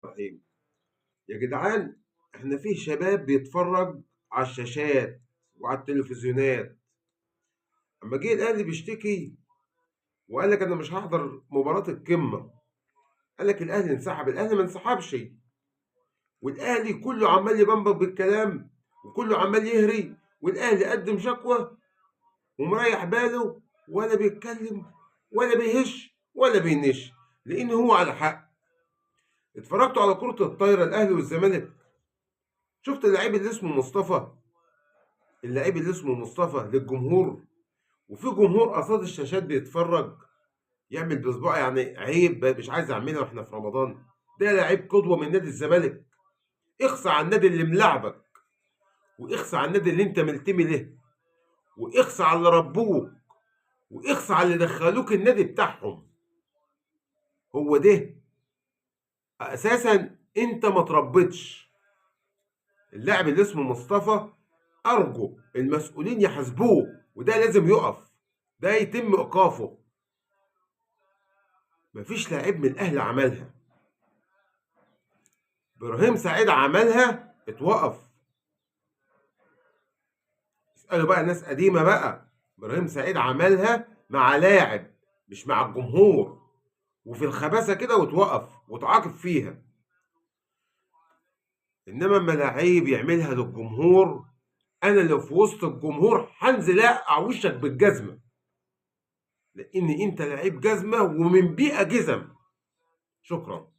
الرحيم. يا جدعان، احنا فيه شباب بيتفرج على الشاشات وعلى التلفزيونات. اما جه الاهلي بيشتكي وقال لك انا مش هحضر مباراة القمة. قال لك الاهلي انسحب. الاهلي ما انسحبش، والاهلي كله عمال يبنبك بالكلام وكله عمال يهري، والاهلي قدم شكوى ومريح باله، ولا بيتكلم ولا بيهش ولا بينش، لان هو على حق. اتفرجتوا على كرة الطايرة الاهلي والزمالك؟ شفت اللعيب اللي اسمه مصطفى؟ اللعيب اللي اسمه مصطفى للجمهور، وفي جمهور قصاد الشاشات بيتفرج، يعمل بصباعه يعني عيب مش عايز اعملها واحنا في رمضان. ده لعيب قدوه من نادي الزمالك. اخصى على النادي اللي ملعبك، واخصى على النادي اللي انت ملتمي له، واخصى على اللي ربوك، واخصى على اللي دخلوك النادي بتاعهم. هو ده اساسا انت ما تربيتش. اللاعب اللي اسمه مصطفى، ارجو المسؤولين يحاسبوه، وده لازم يقف، ده يتم ايقافه. مفيش لاعب من الاهلي عملها. ابراهيم سعيد عملها، اتوقف. اسالوا بقى ناس قديمه بقى. ابراهيم سعيد عملها مع لاعب مش مع الجمهور، وفي الخباثه كده، واتوقف واتعاقب فيها. انما اما لعيب يعملها للجمهور، انا لو في وسط الجمهور هنزل اقع وشك بالجزمه، لان انت لعيب جزمه ومن بيئه جزم. شكرا.